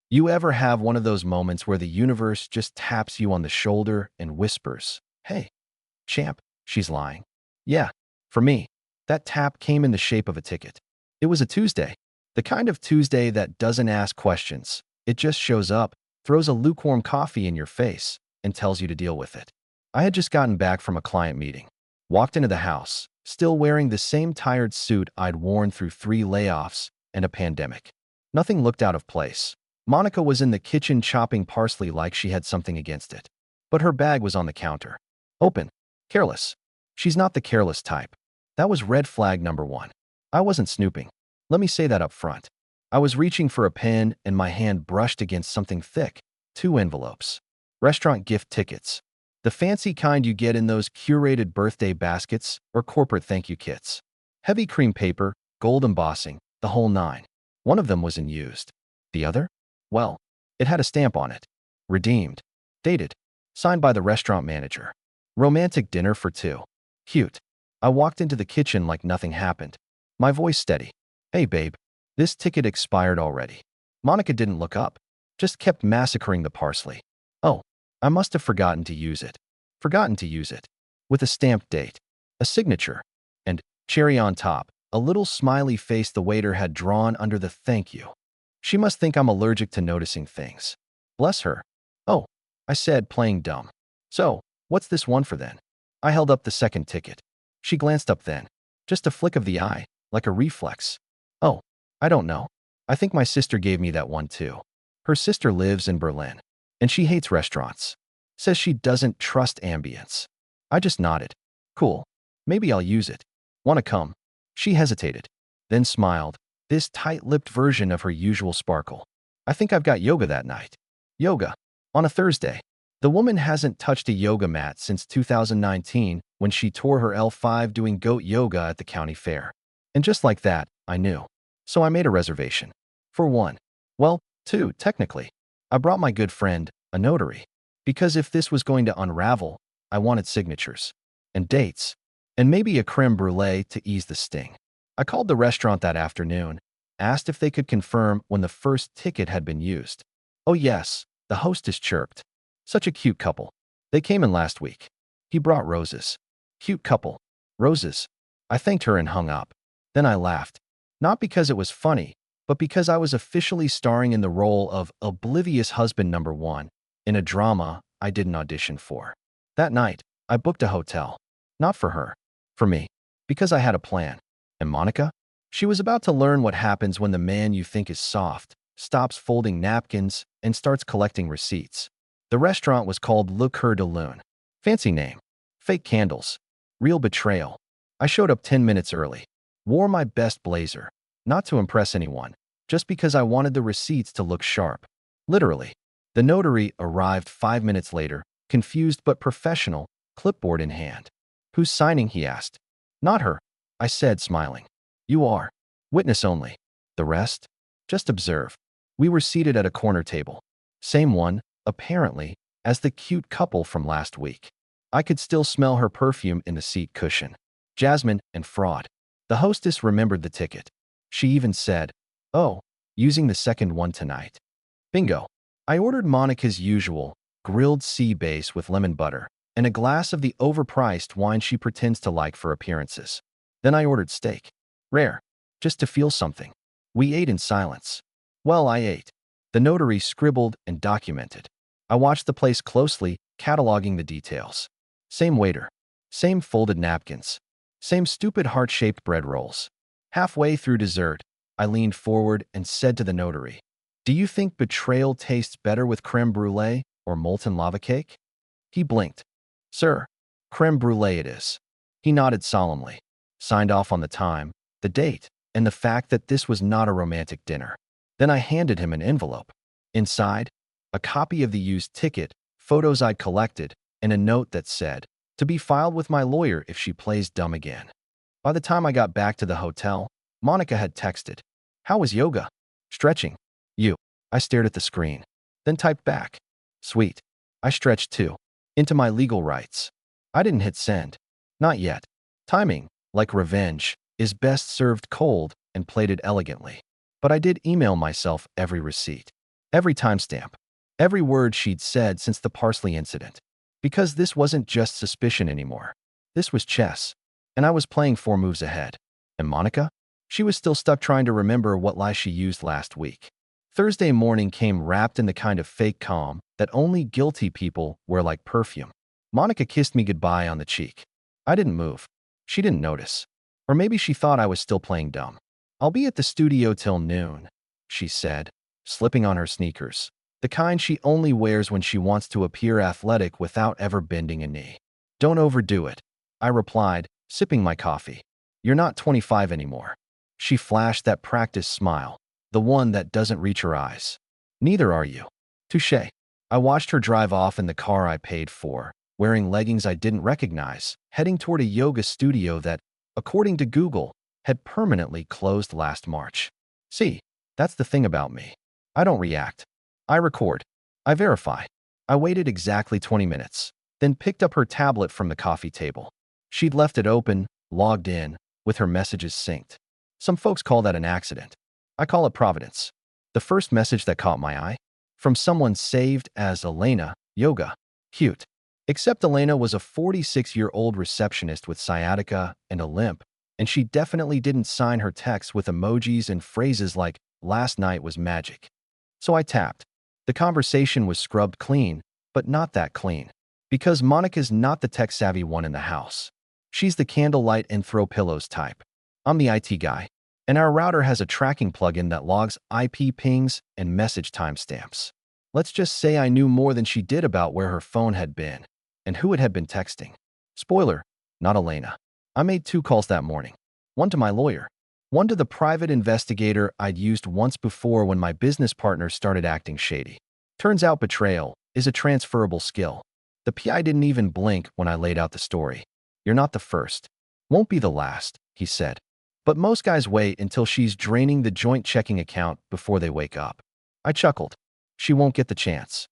You ever have one of those moments where the universe just taps you on the shoulder and whispers, "Hey, champ," she's lying? Yeah, for me, that tap came in the shape of a ticket. It was a Tuesday, the kind of Tuesday that doesn't ask questions. It just shows up, throws a lukewarm coffee in your face, and tells you to deal with it. I had just gotten back from a client meeting, walked into the house, still wearing the same tired suit I'd worn through 3 layoffs and a pandemic. Nothing looked out of place. Monica was in the kitchen chopping parsley like she had something against it. But her bag was on the counter. Open. Careless. She's not the careless type. That was red flag number one. I wasn't snooping. Let me say that up front. I was reaching for a pen and my hand brushed against something thick. 2 envelopes. Restaurant gift tickets. The fancy kind you get in those curated birthday baskets or corporate thank you kits. Heavy cream paper, gold embossing, the whole nine. One of them was unused. The other? Well, it had a stamp on it. Redeemed. Dated. Signed by the restaurant manager. Romantic dinner for two. Cute. I walked into the kitchen like nothing happened. My voice steady. Hey babe, this ticket expired already. Monica didn't look up. Just kept massacring the parsley. Oh, I must have forgotten to use it. Forgotten to use it. With a stamped date. A signature. And, cherry on top, a little smiley face the waiter had drawn under the thank you. She must think I'm allergic to noticing things. Bless her. Oh, I said, playing dumb. So, what's this one for then? I held up the second ticket. She glanced up then. Just a flick of the eye, like a reflex. Oh, I don't know. I think my sister gave me that one too. Her sister lives in Berlin, and she hates restaurants. Says she doesn't trust ambience. I just nodded. Cool. Maybe I'll use it. Wanna come? She hesitated, then smiled, this tight-lipped version of her usual sparkle. I think I've got yoga that night. Yoga. On a Thursday. The woman hasn't touched a yoga mat since 2019 when she tore her L5 doing goat yoga at the county fair. And just like that, I knew. So I made a reservation. For one. Well, two, technically. I brought my good friend, a notary. Because if this was going to unravel, I wanted signatures. And dates. And maybe a creme brulee to ease the sting. I called the restaurant that afternoon, asked if they could confirm when the first ticket had been used. Oh yes, the hostess chirped. Such a cute couple. They came in last week. He brought roses. Cute couple. Roses. I thanked her and hung up. Then I laughed. Not because it was funny, but because I was officially starring in the role of oblivious husband number one in a drama I didn't audition for. That night, I booked a hotel. Not for her. For me. Because I had a plan. And Monica? She was about to learn what happens when the man you think is soft stops folding napkins and starts collecting receipts. The restaurant was called Le Coeur de Lune. Fancy name. Fake candles. Real betrayal. I showed up 10 minutes early. Wore my best blazer. Not to impress anyone. Just because I wanted the receipts to look sharp. Literally. The notary arrived 5 minutes later, confused but professional, clipboard in hand. Who's signing? He asked. Not her. I said, smiling. You are. Witness only. The rest? Just observe. We were seated at a corner table. Same one, apparently, as the cute couple from last week. I could still smell her perfume in the seat cushion. Jasmine and fraud. The hostess remembered the ticket. She even said, "Oh, using the second one tonight." Bingo. I ordered Monica's usual, grilled sea bass with lemon butter, and a glass of the overpriced wine she pretends to like for appearances. Then I ordered steak. Rare. Just to feel something. We ate in silence. Well, I ate. The notary scribbled and documented. I watched the place closely, cataloging the details. Same waiter. Same folded napkins. Same stupid heart-shaped bread rolls. Halfway through dessert, I leaned forward and said to the notary, "Do you think betrayal tastes better with creme brulee or molten lava cake?" He blinked. "Sir, creme brulee it is." He nodded solemnly. Signed off on the time, the date, and the fact that this was not a romantic dinner. Then I handed him an envelope. Inside, a copy of the used ticket, photos I'd collected, and a note that said, "To be filed with my lawyer if she plays dumb again." By the time I got back to the hotel, Monica had texted, "How was yoga?" "Stretching." "You." I stared at the screen, then typed back, "Sweet." I stretched too. Into my legal rights. I didn't hit send. Not yet. Timing, like revenge, is best served cold and plated elegantly. But I did email myself every receipt. Every timestamp. Every word she'd said since the Parsley incident. Because this wasn't just suspicion anymore. This was chess. And I was playing 4 moves ahead. And Monica? She was still stuck trying to remember what lie she used last week. Thursday morning came wrapped in the kind of fake calm that only guilty people wear like perfume. Monica kissed me goodbye on the cheek. I didn't move. She didn't notice. Or maybe she thought I was still playing dumb. "I'll be at the studio till noon," she said, slipping on her sneakers. The kind she only wears when she wants to appear athletic without ever bending a knee. "Don't overdo it," I replied, sipping my coffee. "You're not 25 anymore." She flashed that practiced smile, the one that doesn't reach her eyes. "Neither are you." Touché. I watched her drive off in the car I paid for, wearing leggings I didn't recognize, heading toward a yoga studio that, according to Google, had permanently closed last March. See, that's the thing about me. I don't react. I record. I verify. I waited exactly 20 minutes, then picked up her tablet from the coffee table. She'd left it open, logged in, with her messages synced. Some folks call that an accident. I call it providence. The first message that caught my eye? From someone saved as Elena, yoga. Cute. Except Elena was a 46-year-old receptionist with sciatica and a limp, and she definitely didn't sign her text with emojis and phrases like, "Last night was magic." So I tapped. The conversation was scrubbed clean, but not that clean. Because Monica's not the tech-savvy one in the house. She's the candlelight and throw pillows type. I'm the IT guy, and our router has a tracking plugin that logs IP pings and message timestamps. Let's just say I knew more than she did about where her phone had been and who it had been texting. Spoiler, not Elena. I made 2 calls that morning. One to my lawyer. One to the private investigator I'd used once before when my business partner started acting shady. Turns out betrayal is a transferable skill. The PI didn't even blink when I laid out the story. "You're not the first. Won't be the last," he said. "But most guys wait until she's draining the joint checking account before they wake up." I chuckled. "She won't get the chance."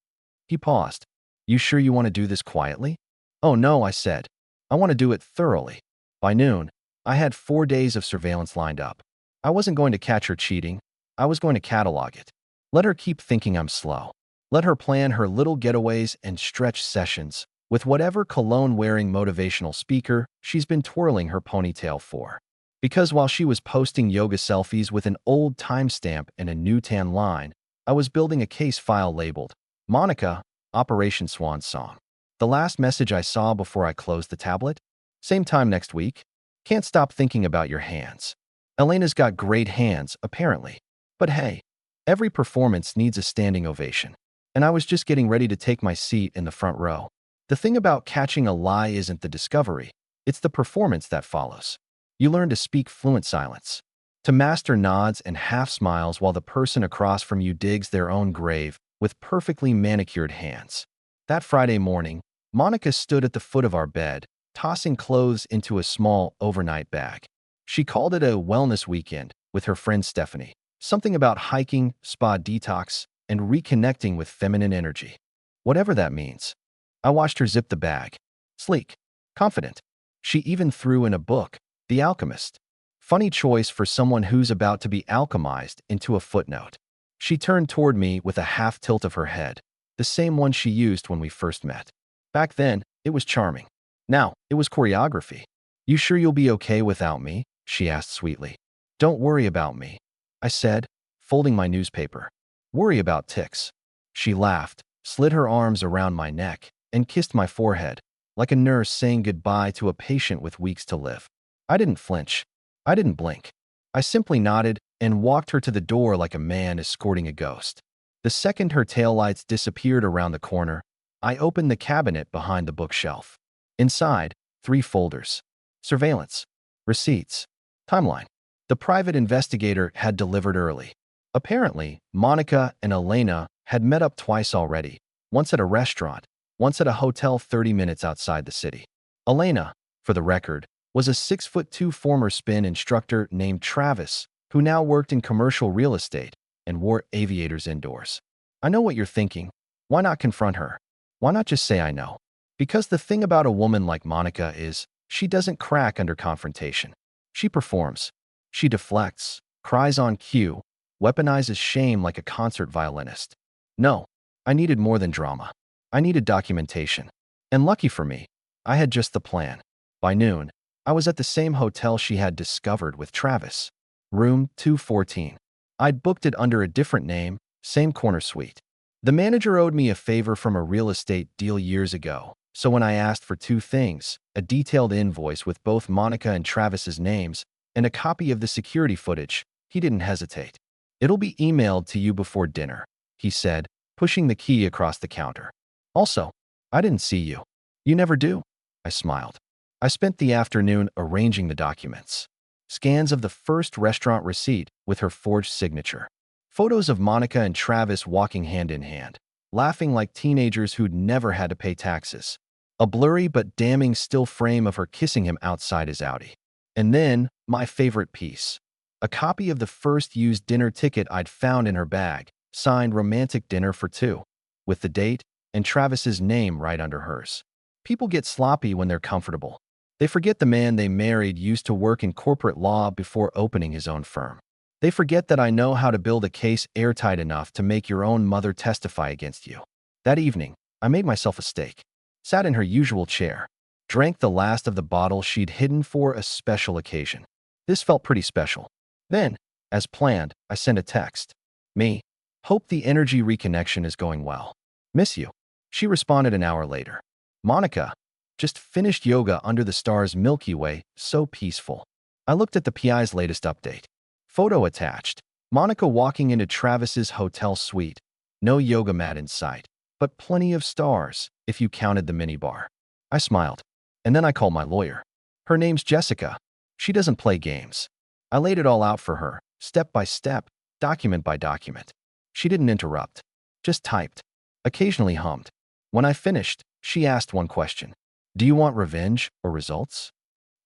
He paused. "You sure you want to do this quietly?" "Oh no," I said. "I want to do it thoroughly." By noon, I had 4 days of surveillance lined up. I wasn't going to catch her cheating. I was going to catalog it. Let her keep thinking I'm slow. Let her plan her little getaways and stretch sessions with whatever cologne-wearing motivational speaker she's been twirling her ponytail for. Because while she was posting yoga selfies with an old timestamp and a new tan line, I was building a case file labeled Monica, Operation Swan Song. The last message I saw before I closed the tablet? "Same time next week. Can't stop thinking about your hands." Elena's got great hands, apparently. But hey, every performance needs a standing ovation. And I was just getting ready to take my seat in the front row. The thing about catching a lie isn't the discovery, it's the performance that follows. You learn to speak fluent silence, to master nods and half smiles while the person across from you digs their own grave with perfectly manicured hands. That Friday morning, Monica stood at the foot of our bed, tossing clothes into a small overnight bag. She called it a wellness weekend with her friend Stephanie. Something about hiking, spa detox, and reconnecting with feminine energy. Whatever that means. I watched her zip the bag. Sleek. Confident. She even threw in a book, The Alchemist. Funny choice for someone who's about to be alchemized into a footnote. She turned toward me with a half tilt of her head, the same one she used when we first met. Back then, it was charming. Now, it was choreography. "You sure you'll be okay without me?" she asked sweetly. "Don't worry about me," I said, folding my newspaper. "Worry about ticks." She laughed, slid her arms around my neck, and kissed my forehead, like a nurse saying goodbye to a patient with weeks to live. I didn't flinch. I didn't blink. I simply nodded and walked her to the door like a man escorting a ghost. The second her taillights disappeared around the corner, I opened the cabinet behind the bookshelf. Inside, 3 folders. Surveillance. Receipts. Timeline. The private investigator had delivered early. Apparently, Monica and Elena had met up twice already, once at a restaurant, once at a hotel 30 minutes outside the city. Elena, for the record, was a 6'2" former spin instructor named Travis, who now worked in commercial real estate and wore aviators indoors. I know what you're thinking. Why not confront her? Why not just say I know? Because the thing about a woman like Monica is, she doesn't crack under confrontation. She performs. She deflects, cries on cue, weaponizes shame like a concert violinist. No, I needed more than drama. I needed documentation. And lucky for me, I had just the plan. By noon, I was at the same hotel she had discovered with Travis. Room 214. I'd booked it under a different name, same corner suite. The manager owed me a favor from a real estate deal years ago, so when I asked for two things, a detailed invoice with both Monica and Travis's names, and a copy of the security footage, he didn't hesitate. "It'll be emailed to you before dinner," he said, pushing the key across the counter. "Also, I didn't see you." "You never do," I smiled. I spent the afternoon arranging the documents. Scans of the first restaurant receipt with her forged signature. Photos of Monica and Travis walking hand in hand, laughing like teenagers who'd never had to pay taxes. A blurry but damning still frame of her kissing him outside his Audi. And then, my favorite piece. A copy of the first used dinner ticket I'd found in her bag, signed Romantic Dinner for Two, with the date and Travis's name right under hers. People get sloppy when they're comfortable. They forget the man they married used to work in corporate law before opening his own firm. They forget that I know how to build a case airtight enough to make your own mother testify against you. That evening, I made myself a steak, sat in her usual chair, drank the last of the bottle she'd hidden for a special occasion. This felt pretty special. Then, as planned, I sent a text. "Me. Hope the energy reconnection is going well. Miss you." She responded an hour later. "Monica. Just finished yoga under the stars Milky Way, so peaceful." I looked at the PI's latest update. Photo attached. Monica walking into Travis's hotel suite. No yoga mat in sight, but plenty of stars, if you counted the minibar. I smiled. And then I called my lawyer. Her name's Jessica. She doesn't play games. I laid it all out for her, step by step, document by document. She didn't interrupt, just typed, occasionally hummed. When I finished, she asked one question. "Do you want revenge or results?"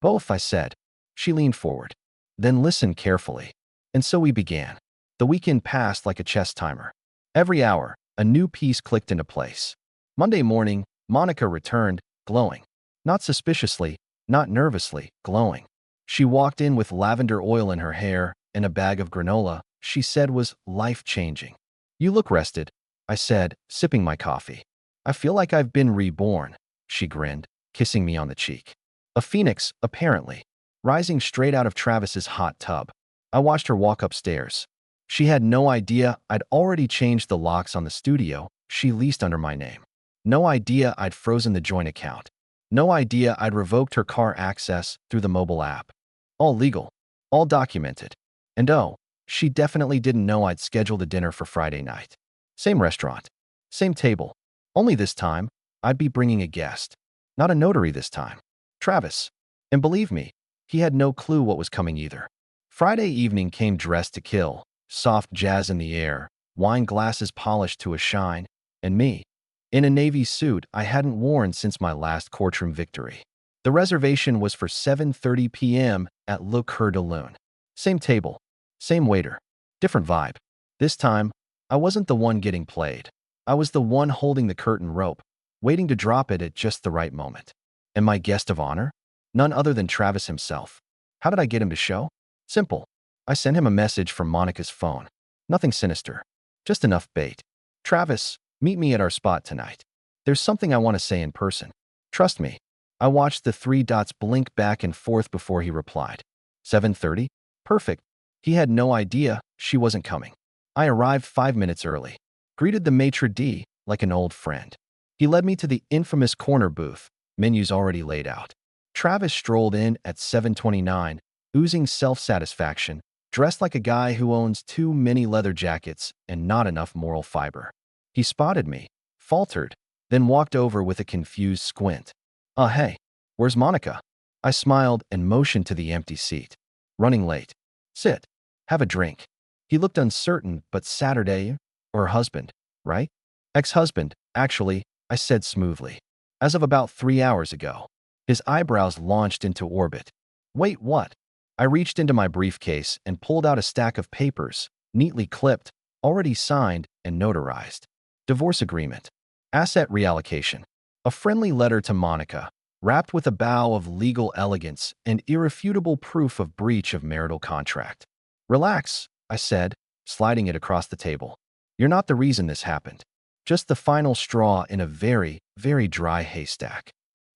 "Both," I said. She leaned forward. "Then listen carefully." And so we began. The weekend passed like a chess timer. Every hour, a new piece clicked into place. Monday morning, Monica returned, glowing. Not suspiciously, not nervously, glowing. She walked in with lavender oil in her hair and a bag of granola she said was life-changing. "You look rested," I said, sipping my coffee. "I feel like I've been reborn," she grinned, kissing me on the cheek. A phoenix, apparently, rising straight out of Travis's hot tub. I watched her walk upstairs. She had no idea I'd already changed the locks on the studio she leased under my name. No idea I'd frozen the joint account. No idea I'd revoked her car access through the mobile app. All legal, all documented. And oh, she definitely didn't know I'd scheduled a dinner for Friday night. Same restaurant, same table. Only this time, I'd be bringing a guest. Not a notary this time. Travis. And believe me, he had no clue what was coming either. Friday evening came dressed to kill, soft jazz in the air, wine glasses polished to a shine, and me, in a navy suit I hadn't worn since my last courtroom victory. The reservation was for 7:30 p.m. at Le Coeur de Lune. Same table, same waiter, different vibe. This time, I wasn't the one getting played. I was the one holding the curtain rope, waiting to drop it at just the right moment. And my guest of honor? None other than Travis himself. How did I get him to show? Simple. I sent him a message from Monica's phone. Nothing sinister. Just enough bait. "Travis, meet me at our spot tonight. There's something I want to say in person. Trust me." I watched the three dots blink back and forth before he replied. 7:30? Perfect. He had no idea she wasn't coming. I arrived 5 minutes early. Greeted the maitre d' like an old friend. He led me to the infamous corner booth, menus already laid out. Travis strolled in at 7:29, oozing self-satisfaction, dressed like a guy who owns too many leather jackets and not enough moral fiber. He spotted me, faltered, then walked over with a confused squint. Hey, where's Monica?" I smiled and motioned to the empty seat. "Running late. Sit. Have a drink." He looked uncertain, but Saturday, or husband, right? "Ex-husband, actually," I said smoothly. "As of about 3 hours ago." His eyebrows launched into orbit. "Wait, what?" I reached into my briefcase and pulled out a stack of papers, neatly clipped, already signed and notarized. Divorce agreement. Asset reallocation. A friendly letter to Monica, wrapped with a bow of legal elegance and irrefutable proof of breach of marital contract. "Relax," I said, sliding it across the table. You're not the reason this happened. Just the final straw in a very, very dry haystack.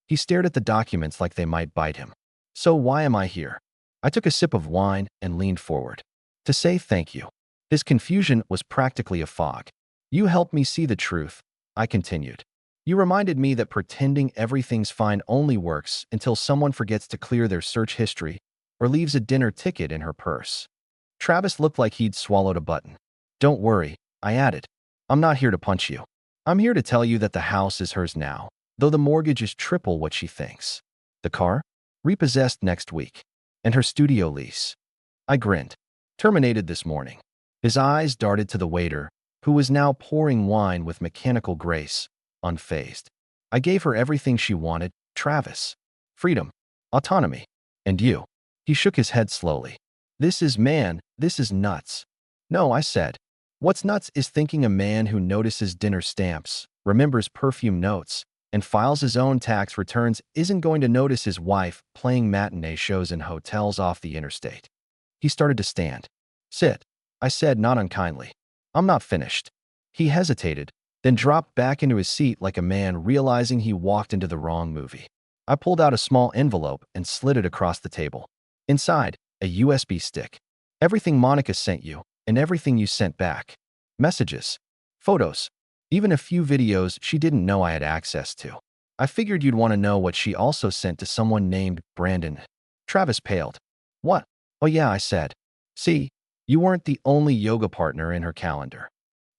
He stared at the documents like they might bite him. So why am I here? I took a sip of wine and leaned forward. To say thank you. His confusion was practically a fog. You helped me see the truth, I continued. You reminded me that pretending everything's fine only works until someone forgets to clear their search history or leaves a dinner ticket in her purse. Travis looked like he'd swallowed a button. Don't worry, I added. I'm not here to punch you. I'm here to tell you that the house is hers now, though the mortgage is triple what she thinks. The car? Repossessed next week. And her studio lease. I grinned. Terminated this morning. His eyes darted to the waiter, who was now pouring wine with mechanical grace, unfazed. I gave her everything she wanted, Travis. Freedom. Autonomy. And you. He shook his head slowly. This is nuts. No, I said. What's nuts is thinking a man who notices dinner stamps, remembers perfume notes, and files his own tax returns isn't going to notice his wife playing matinee shows in hotels off the interstate. He started to stand. Sit, I said not unkindly. I'm not finished. He hesitated, then dropped back into his seat like a man realizing he walked into the wrong movie. I pulled out a small envelope and slid it across the table. Inside, a USB stick. Everything Monica sent you, and everything you sent back. Messages. Photos. Even a few videos she didn't know I had access to. I figured you'd want to know what she also sent to someone named Brandon. Travis paled. What? Oh yeah, I said. See, you weren't the only yoga partner in her calendar.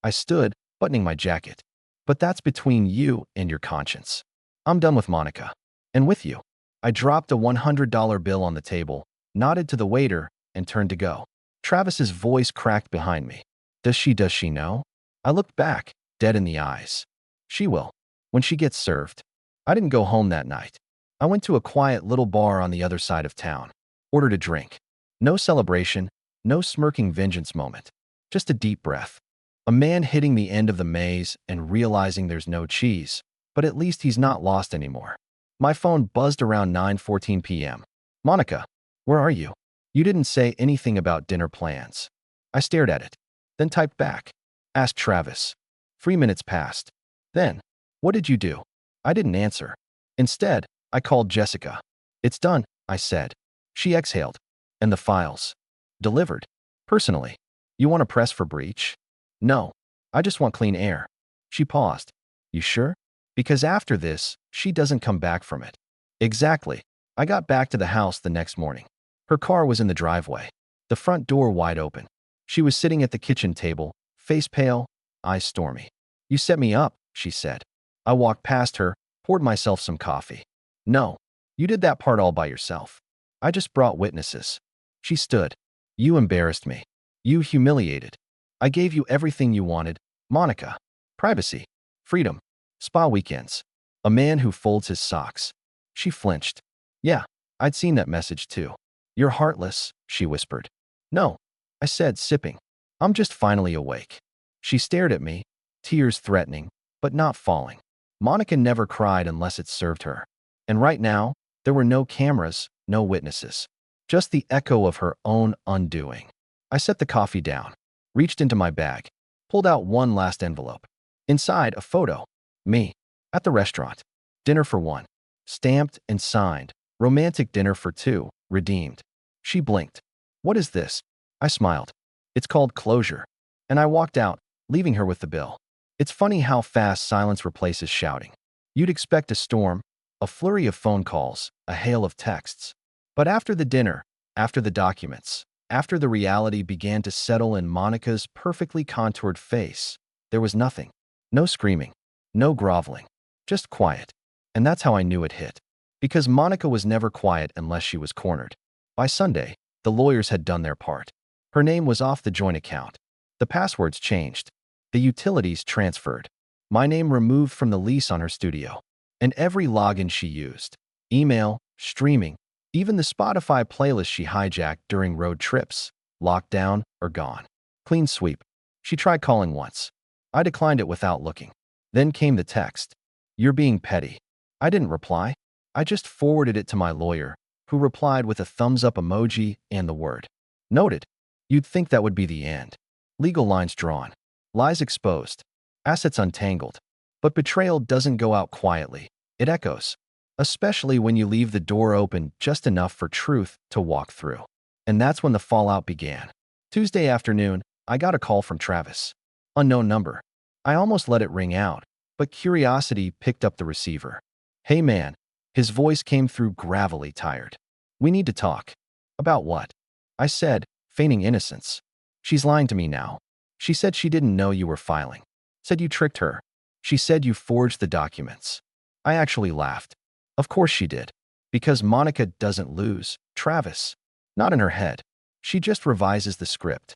I stood, buttoning my jacket. But that's between you and your conscience. I'm done with Monica. And with you. I dropped a $100 bill on the table, nodded to the waiter, and turned to go. Travis's voice cracked behind me. Does she know? I looked back, dead in the eyes. She will. When she gets served. I didn't go home that night. I went to a quiet little bar on the other side of town. Ordered a drink. No celebration, no smirking vengeance moment. Just a deep breath. A man hitting the end of the maze and realizing there's no cheese, but at least he's not lost anymore. My phone buzzed around 9:14 p.m. Monica, where are you? You didn't say anything about dinner plans. I stared at it, then typed back. Asked Travis. 3 minutes passed. Then, what did you do? I didn't answer. Instead, I called Jessica. It's done, I said. She exhaled. And the files. Delivered. Personally. You want to press for breach? No. I just want clean air. She paused. You sure? Because after this, she doesn't come back from it. Exactly. I got back to the house the next morning. Her car was in the driveway. The front door wide open. She was sitting at the kitchen table, face pale, eyes stormy. You set me up, she said. I walked past her, poured myself some coffee. No. You did that part all by yourself. I just brought witnesses. She stood. You embarrassed me. You humiliated. I gave you everything you wanted, Monica. Privacy. Freedom. Spa weekends. A man who folds his socks. She flinched. Yeah, I'd seen that message too. You're heartless, she whispered. No, I said, sipping. I'm just finally awake. She stared at me, tears threatening, but not falling. Monica never cried unless it served her. And right now, there were no cameras, no witnesses. Just the echo of her own undoing. I set the coffee down, reached into my bag, pulled out one last envelope. Inside, a photo. Me. At the restaurant. Dinner for one. Stamped and signed. Romantic dinner for two. Redeemed. She blinked. What is this? I smiled. It's called closure. And I walked out, leaving her with the bill. It's funny how fast silence replaces shouting. You'd expect a storm, a flurry of phone calls, a hail of texts. But after the dinner, after the documents, after the reality began to settle in Monica's perfectly contoured face, there was nothing. No screaming. No groveling. Just quiet. And that's how I knew it hit. Because Monica was never quiet unless she was cornered. By Sunday, the lawyers had done their part. Her name was off the joint account. The passwords changed. The utilities transferred. My name removed from the lease on her studio. And every login she used. Email, streaming, even the Spotify playlist she hijacked during road trips. Locked down or gone. Clean sweep. She tried calling once. I declined it without looking. Then came the text. You're being petty. I didn't reply. I just forwarded it to my lawyer, who replied with a thumbs up emoji and the word. Noted. You'd think that would be the end. Legal lines drawn. Lies exposed. Assets untangled. But betrayal doesn't go out quietly. It echoes. Especially when you leave the door open just enough for truth to walk through. And that's when the fallout began. Tuesday afternoon, I got a call from Travis. Unknown number. I almost let it ring out, but curiosity picked up the receiver. Hey man. His voice came through gravelly tired. We need to talk. About what? I said, feigning innocence. She's lying to me now. She said she didn't know you were filing. Said you tricked her. She said you forged the documents. I actually laughed. Of course she did. Because Monica doesn't lose, Travis. Not in her head. She just revises the script.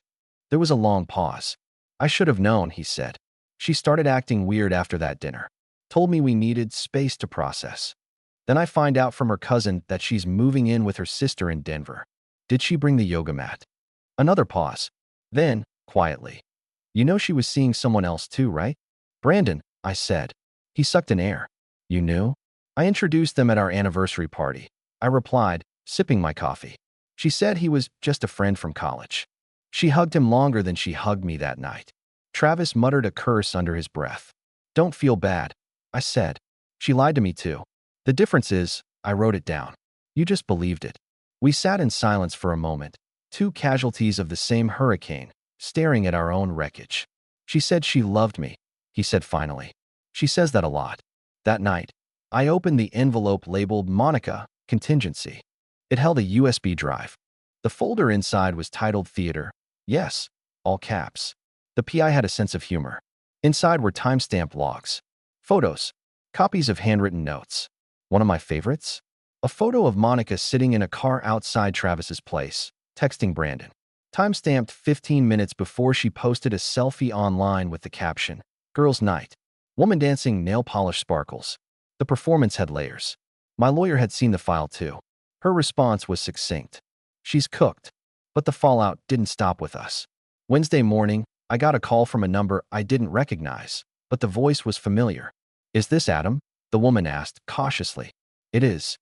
There was a long pause. I should have known, he said. She started acting weird after that dinner. Told me we needed space to process. Then I find out from her cousin that she's moving in with her sister in Denver. Did she bring the yoga mat? Another pause. Then, quietly. You know she was seeing someone else too, right? Brandon, I said. He sucked in air. You knew? I introduced them at our anniversary party. I replied, sipping my coffee. She said he was just a friend from college. She hugged him longer than she hugged me that night. Travis muttered a curse under his breath. Don't feel bad, I said. She lied to me too. The difference is, I wrote it down. You just believed it. We sat in silence for a moment, two casualties of the same hurricane, staring at our own wreckage. She said she loved me, he said finally. She says that a lot. That night, I opened the envelope labeled Monica, Contingency. It held a USB drive. The folder inside was titled Theater. Yes, all caps. The PI had a sense of humor. Inside were timestamp logs, photos, copies of handwritten notes. One of my favorites? A photo of Monica sitting in a car outside Travis's place, texting Brandon. Timestamped 15 minutes before she posted a selfie online with the caption, Girls' Night. Woman dancing, nail polish sparkles. The performance had layers. My lawyer had seen the file too. Her response was succinct. She's cooked. But the fallout didn't stop with us. Wednesday morning, I got a call from a number I didn't recognize, but the voice was familiar. Is this Adam? The woman asked, cautiously. It is.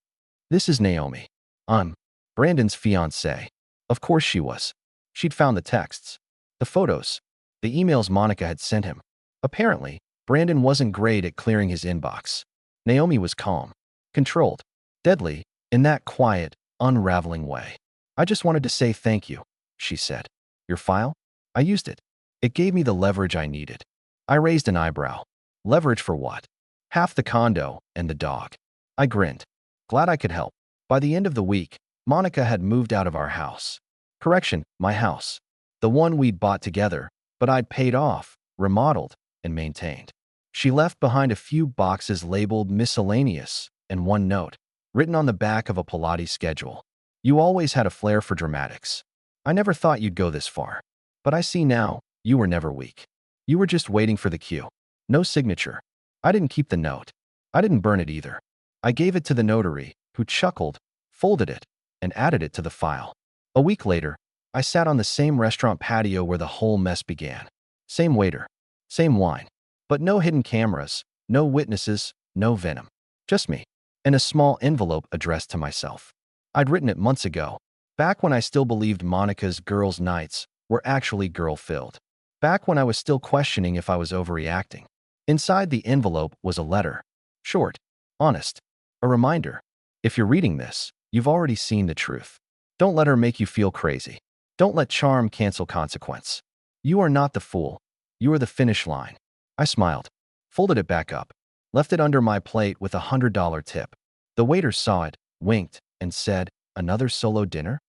This is Naomi. Brandon's fiancée. Of course she was. She'd found the texts, the photos, the emails Monica had sent him. Apparently, Brandon wasn't great at clearing his inbox. Naomi was calm, controlled, deadly, in that quiet, unraveling way. I just wanted to say thank you, she said. Your file? I used it. It gave me the leverage I needed. I raised an eyebrow. Leverage for what? Half the condo and the dog. I grinned. Glad I could help. By the end of the week, Monica had moved out of our house. Correction, my house. The one we'd bought together, but I'd paid off, remodeled, and maintained. She left behind a few boxes labeled miscellaneous and one note, written on the back of a Pilates schedule. You always had a flair for dramatics. I never thought you'd go this far. But I see now, you were never weak. You were just waiting for the cue. No signature. I didn't keep the note. I didn't burn it either. I gave it to the notary, who chuckled, folded it, and added it to the file. A week later, I sat on the same restaurant patio where the whole mess began. Same waiter, same wine, but no hidden cameras, no witnesses, no venom. Just me, and a small envelope addressed to myself. I'd written it months ago, back when I still believed Monica's girls' nights were actually girl-filled. Back when I was still questioning if I was overreacting. Inside the envelope was a letter. Short, honest, a reminder. If you're reading this, you've already seen the truth. Don't let her make you feel crazy. Don't let charm cancel consequence. You are not the fool. You are the finish line. I smiled, folded it back up, left it under my plate with $100 tip. The waiter saw it, winked, and said, Another solo dinner?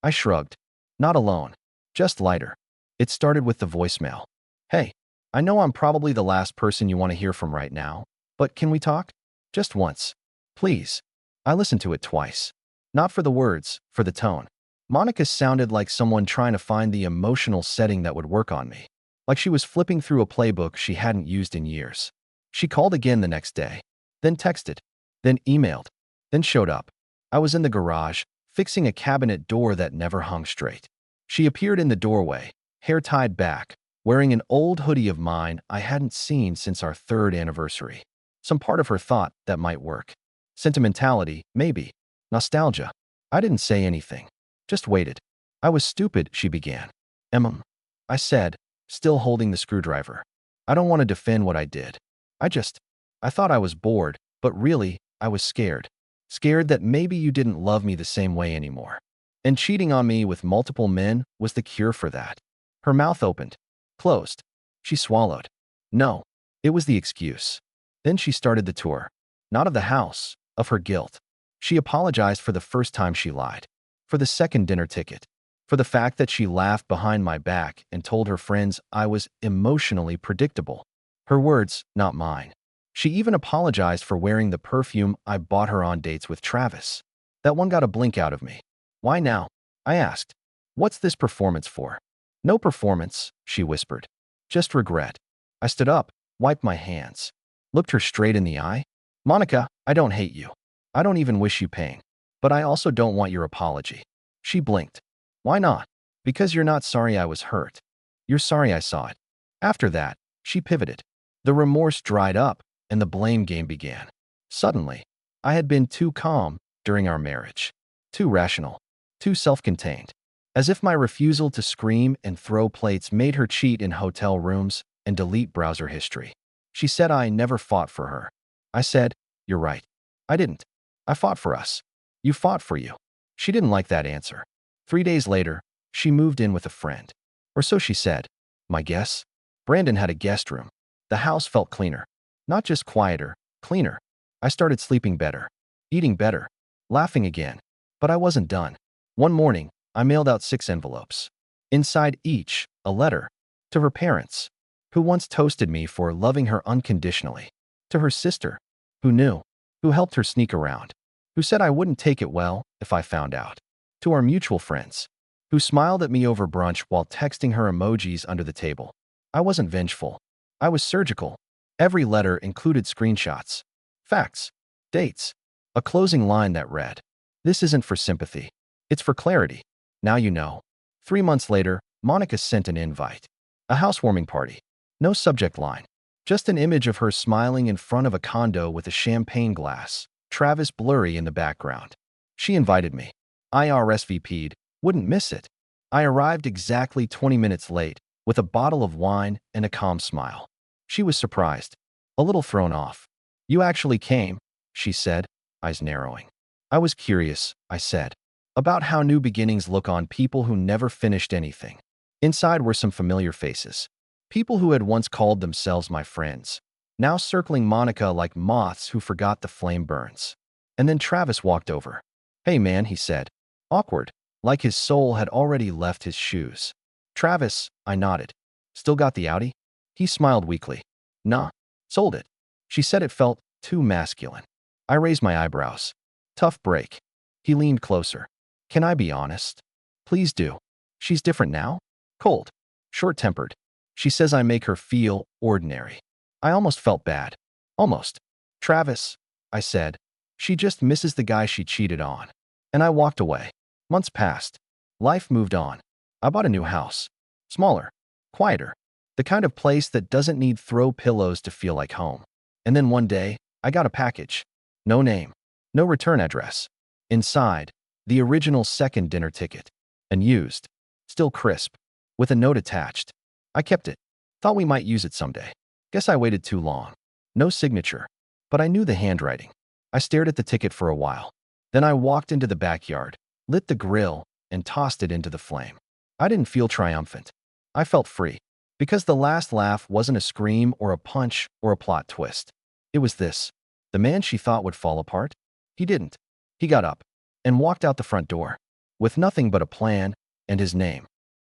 I shrugged. Not alone. Just lighter. It started with the voicemail. Hey, I know I'm probably the last person you want to hear from right now, but can we talk? Just once. Please. I listened to it twice. Not for the words, for the tone. Monica sounded like someone trying to find the emotional setting that would work on me. Like she was flipping through a playbook she hadn't used in years. She called again the next day, then texted, then emailed, then showed up. I was in the garage, fixing a cabinet door that never hung straight. She appeared in the doorway, hair tied back, wearing an old hoodie of mine I hadn't seen since our 3rd anniversary. Some part of her thought that might work. Sentimentality, maybe. Nostalgia. I didn't say anything. Just waited. I was stupid, she began. I said, still holding the screwdriver. I don't want to defend what I did. I thought I was bored, but really, I was scared. Scared that maybe you didn't love me the same way anymore. And cheating on me with multiple men was the cure for that. Her mouth opened, closed. She swallowed. No, it was the excuse. Then she started the tour. Not of the house, of her guilt. She apologized for the first time she lied. For the second dinner ticket. For the fact that she laughed behind my back and told her friends I was emotionally predictable. Her words, not mine. She even apologized for wearing the perfume I bought her on dates with Travis. That one got a blink out of me. Why now? I asked. What's this performance for? No performance, she whispered. Just regret. I stood up, wiped my hands, looked her straight in the eye. Monica, I don't hate you. I don't even wish you pain. But I also don't want your apology. She blinked. Why not? Because you're not sorry I was hurt. You're sorry I saw it. After that, she pivoted. The remorse dried up, and the blame game began. Suddenly, I had been too calm during our marriage. Too rational. Too self-contained. As if my refusal to scream and throw plates made her cheat in hotel rooms and delete browser history. She said I never fought for her. I said, you're right. I didn't. I fought for us. You fought for you. She didn't like that answer. 3 days later, she moved in with a friend. Or so she said. My guess? Brandon had a guest room. The house felt cleaner. Not just quieter, cleaner. I started sleeping better, eating better, laughing again. But I wasn't done. One morning, I mailed out 6 envelopes. Inside each, a letter. To her parents, who once toasted me for loving her unconditionally. To her sister, who knew, who helped her sneak around, who said I wouldn't take it well if I found out. To our mutual friends, who smiled at me over brunch while texting her emojis under the table. I wasn't vengeful. I was surgical. Every letter included screenshots, facts, dates, a closing line that read, "This isn't for sympathy. It's for clarity. Now you know." 3 months later, Monica sent an invite. A housewarming party. No subject line. Just an image of her smiling in front of a condo with a champagne glass, Travis blurry in the background. She invited me. I RSVP'd, wouldn't miss it. I arrived exactly 20 minutes late, with a bottle of wine and a calm smile. She was surprised, a little thrown off. You actually came, she said, eyes narrowing. I was curious, I said, about how new beginnings look on people who never finished anything. Inside were some familiar faces. People who had once called themselves my friends, now circling Monica like moths who forgot the flame burns. And then Travis walked over. Hey man, he said. Awkward, like his soul had already left his shoes. Travis, I nodded. Still got the Audi? He smiled weakly. Nah, sold it. She said it felt too masculine. I raised my eyebrows. Tough break. He leaned closer. Can I be honest? Please do. She's different now? Cold. Short-tempered. She says I make her feel ordinary. I almost felt bad. Almost. Travis, I said. She just misses the guy she cheated on. And I walked away. Months passed. Life moved on. I bought a new house. Smaller. Quieter. The kind of place that doesn't need throw pillows to feel like home. And then one day, I got a package. No name. No return address. Inside, the original second dinner ticket. Unused. Still crisp. With a note attached. I kept it. Thought we might use it someday. Guess I waited too long. No signature. But I knew the handwriting. I stared at the ticket for a while. Then I walked into the backyard, lit the grill, and tossed it into the flame. I didn't feel triumphant. I felt free. Because the last laugh wasn't a scream or a punch or a plot twist. It was this. The man she thought would fall apart? He didn't. He got up and walked out the front door. With nothing but a plan and his name.